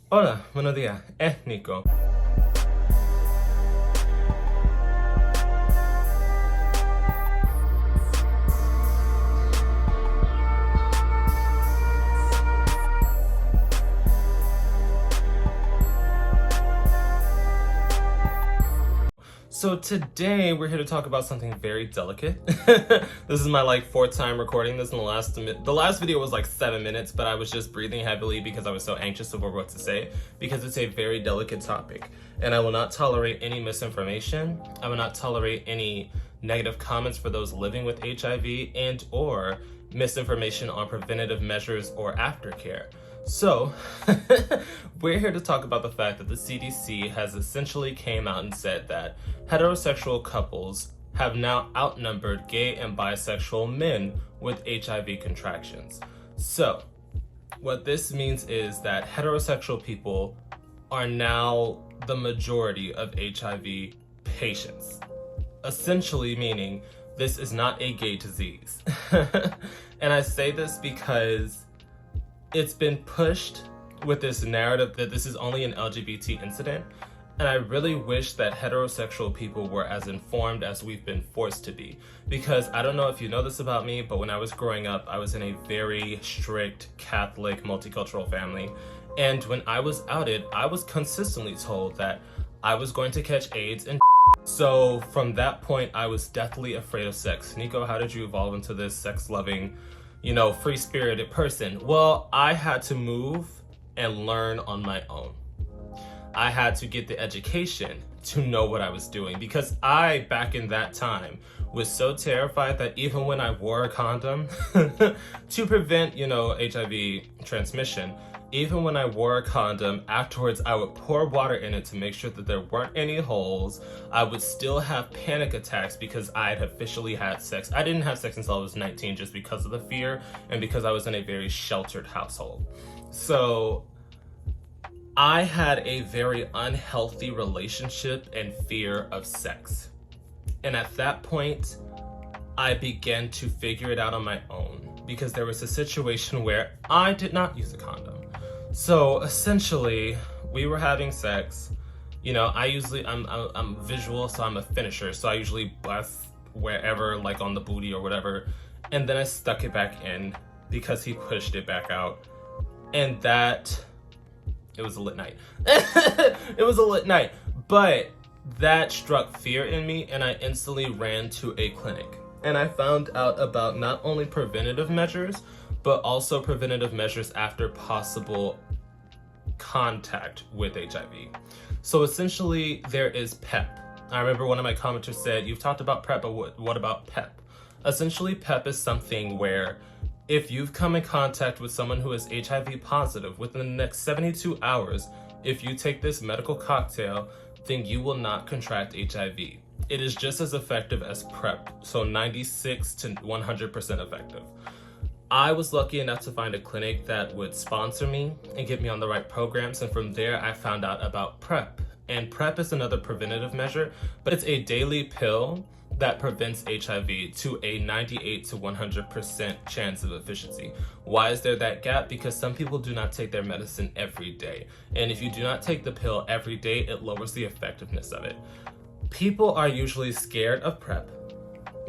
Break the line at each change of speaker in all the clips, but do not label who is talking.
Hola, buenos días, es Nico. So today we're here to talk about something very delicate. This is my fourth time recording this, and the last video was 7 minutes, but I was just breathing heavily because I was so anxious over what to say, because it's a very delicate topic, and I will not tolerate any misinformation. I will not tolerate any negative comments for those living with HIV and or misinformation on preventative measures or aftercare. So, we're here to talk about the fact that the CDC has essentially came out and said that heterosexual couples have now outnumbered gay and bisexual men with HIV contractions. So, what this means is that heterosexual people are now the majority of HIV patients. Essentially meaning this is not a gay disease. And I say this because it's been pushed with this narrative that this is only an LGBT incident, and I really wish that heterosexual people were as informed as we've been forced to be. Because I don't know if you know this about me, but when I was growing up, I was in a very strict Catholic multicultural family, and when I was outed, I was consistently told that I was going to catch AIDS and so from that point, I was deathly afraid of sex. Nico, how did you evolve into this sex-loving, free-spirited person? Well, I had to move and learn on my own. I had to get the education to know what I was doing, because I, back in that time, was so terrified that even when I wore a condom to prevent, HIV transmission, even when I wore a condom, afterwards I would pour water in it to make sure that there weren't any holes. I would still have panic attacks because I had officially had sex. I didn't have sex until I was 19 just because of the fear and because I was in a very sheltered household. So I had a very unhealthy relationship and fear of sex. And at that point, I began to figure it out on my own, because there was a situation where I did not use a condom. So essentially, we were having sex. I'm visual, so I'm a finisher. So I usually blast wherever, on the booty or whatever. And then I stuck it back in because he pushed it back out. And it was a lit night. It was a lit night. But that struck fear in me, and I instantly ran to a clinic. And I found out about not only preventative measures, but also preventative measures after possible contact with HIV. So essentially, there is PEP. I remember one of my commenters said, you've talked about PrEP, but what about PEP? Essentially, PEP is something where if you've come in contact with someone who is HIV positive within the next 72 hours, if you take this medical cocktail, then you will not contract HIV. It is just as effective as PrEP, so 96 to 100% effective. I was lucky enough to find a clinic that would sponsor me and get me on the right programs, and from there I found out about PrEP. And PrEP is another preventative measure, but it's a daily pill that prevents HIV to a 98 to 100% chance of efficiency. Why is there that gap? Because some people do not take their medicine every day. And if you do not take the pill every day, it lowers the effectiveness of it. People are usually scared of PrEP,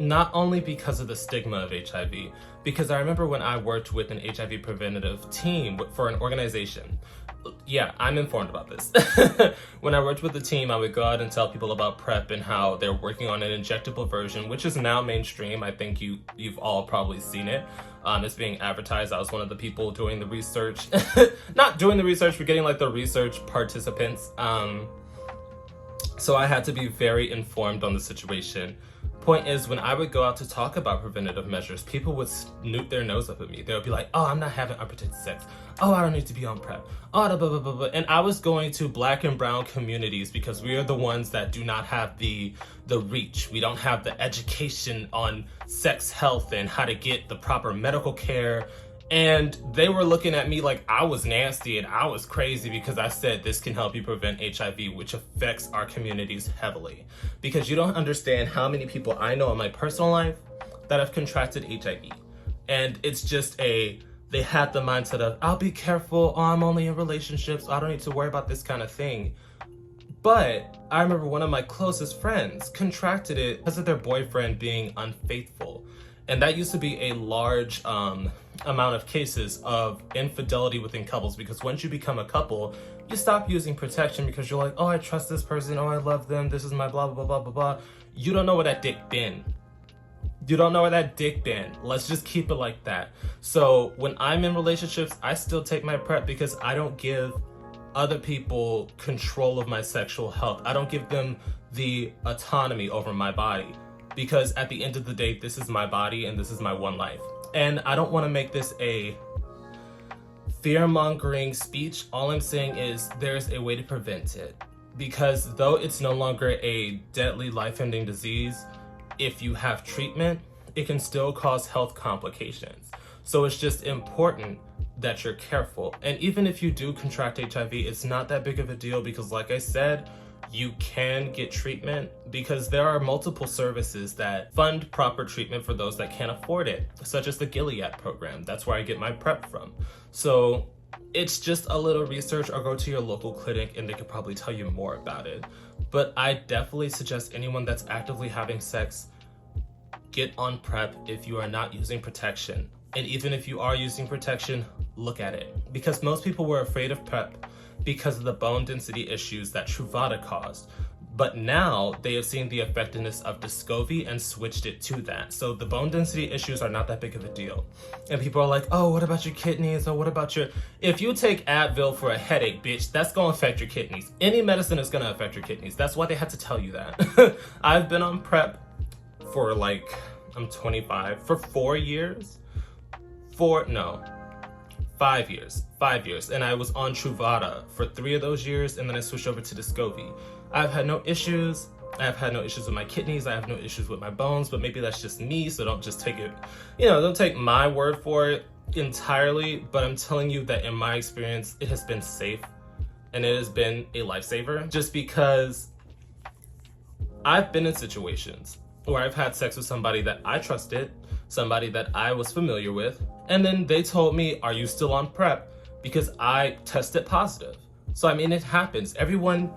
not only because of the stigma of HIV, because I remember when I worked with an HIV preventative team for an organization. Yeah, I'm informed about this. When I worked with the team, I would go out and tell people about PrEP and how they're working on an injectable version, which is now mainstream. I think you've all probably seen it. It's being advertised. I was one of the people doing the research. Not doing the research, but getting the research participants. So I had to be very informed on the situation. Point is, when I would go out to talk about preventative measures, people would snoot their nose up at me. They would be like, oh, I'm not having unprotected sex. Oh, I don't need to be on PrEP. Oh, blah, blah, blah, blah. And I was going to Black and brown communities because we are the ones that do not have the reach. We don't have the education on sex health and how to get the proper medical care. And they were looking at me like I was nasty and I was crazy because I said this can help you prevent HIV, which affects our communities heavily. Because you don't understand how many people I know in my personal life that have contracted HIV. And it's just a they had the mindset of, I'll be careful, oh, I'm only in relationships, I don't need to worry about this kind of thing. But I remember one of my closest friends contracted it because of their boyfriend being unfaithful. And that used to be a large amount of cases of infidelity within couples, because once you become a couple, you stop using protection because you're like, oh, I trust this person, oh, I love them, this is my blah, blah, blah, blah, blah. You don't know where that dick been. You don't know where that dick been. Let's just keep it like that. So when I'm in relationships, I still take my PrEP because I don't give other people control of my sexual health. I don't give them the autonomy over my body, because at the end of the day, this is my body and this is my one life. And I don't want to make this a fear-mongering speech. All I'm saying is there's a way to prevent it, because though it's no longer a deadly life-ending disease, if you have treatment, it can still cause health complications. So it's just important that you're careful. And even if you do contract HIV, it's not that big of a deal, because like I said, you can get treatment, because there are multiple services that fund proper treatment for those that can't afford it, such as the Gilead program. That's where I get my PrEP from. So it's just a little research, or go to your local clinic and they could probably tell you more about it. But I definitely suggest anyone that's actively having sex, get on PrEP if you are not using protection. And even if you are using protection, look at it. Because most people were afraid of PrEP because of the bone density issues that Truvada caused. But now they have seen the effectiveness of Descovy and switched it to that. So the bone density issues are not that big of a deal. And people are like, oh, what about your kidneys? Or what about your... If you take Advil for a headache, bitch, that's going to affect your kidneys. Any medicine is going to affect your kidneys. That's why they had to tell you that. I've been on PrEP for I'm 25, for 4 years. 5 years. 5 years. And I was on Truvada for 3 of those years, and then I switched over to Descovy. I've had no issues. I've had no issues with my kidneys. I have no issues with my bones, but maybe that's just me, so don't just take it, don't take my word for it entirely. But I'm telling you that in my experience, it has been safe and it has been a lifesaver, just because I've been in situations where I've had sex with somebody that I trusted, somebody that I was familiar with, and then they told me, are you still on PrEP? Because I tested positive. So I mean, it happens. Everyone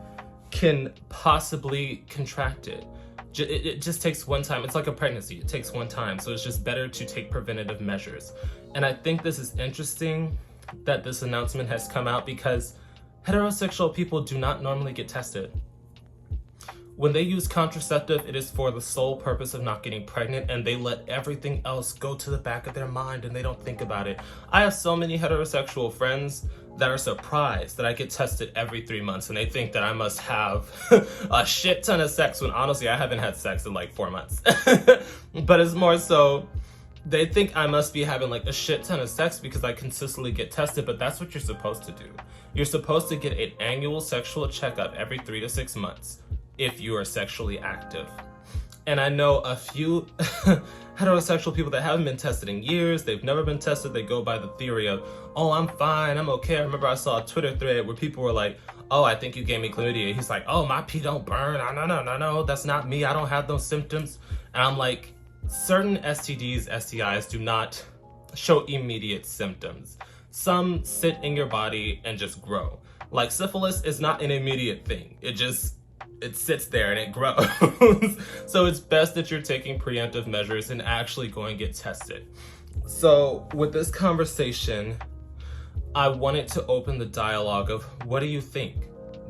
can possibly contract it. It just takes one time. It's like a pregnancy. It takes one time. So it's just better to take preventative measures. And I think this is interesting that this announcement has come out, because heterosexual people do not normally get tested. When they use contraceptive, it is for the sole purpose of not getting pregnant, and they let everything else go to the back of their mind and they don't think about it. I have so many heterosexual friends that are surprised that I get tested every 3 months, and they think that I must have a shit ton of sex, when honestly I haven't had sex in 4 months. But it's more so they think I must be having a shit ton of sex because I consistently get tested, but that's what you're supposed to do. You're supposed to get an annual sexual checkup every 3 to 6 months if you are sexually active. And I know a few heterosexual people that haven't been tested in years. They've never been tested. They go by the theory of, oh, I'm fine, I'm okay. I remember I saw a Twitter thread where people were like, oh, I think you gave me chlamydia. He's like, oh, my pee don't burn. No, that's not me. I don't have those symptoms. And I'm like, certain STDs, STIs do not show immediate symptoms. Some sit in your body and just grow. Like syphilis is not an immediate thing. It sits there and it grows. So it's best that you're taking preemptive measures and actually going to get tested. So with this conversation, I wanted to open the dialogue of, what do you think?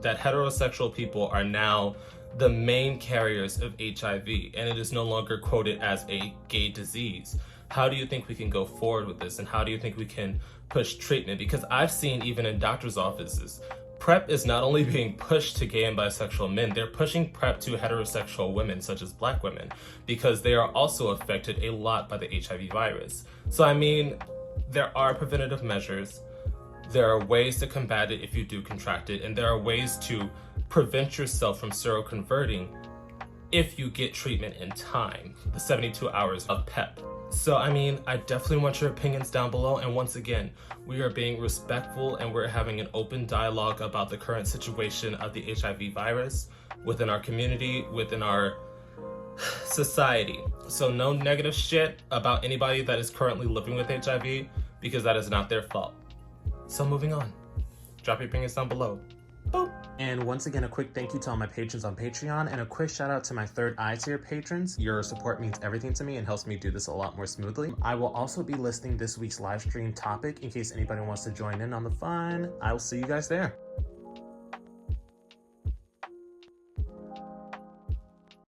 That heterosexual people are now the main carriers of HIV, and it is no longer quoted as a gay disease. How do you think we can go forward with this? And how do you think we can push treatment? Because I've seen, even in doctors' offices, PrEP is not only being pushed to gay and bisexual men, they're pushing PrEP to heterosexual women, such as Black women, because they are also affected a lot by the HIV virus. So I mean, there are preventative measures. There are ways to combat it if you do contract it, and there are ways to prevent yourself from seroconverting if you get treatment in time, the 72 hours of PEP. So, I mean, I definitely want your opinions down below. And once again, we are being respectful and we're having an open dialogue about the current situation of the HIV virus within our community, within our society. So no negative shit about anybody that is currently living with HIV. because that is not their fault. So moving on. Drop your opinions down below. Boop.
And once again, a quick thank you to all my patrons on Patreon, and a quick shout out to my third eye tier patrons. Your support means everything to me and helps me do this a lot more smoothly. I will also be listing this week's live stream topic in case anybody wants to join in on the fun. I will see you guys there.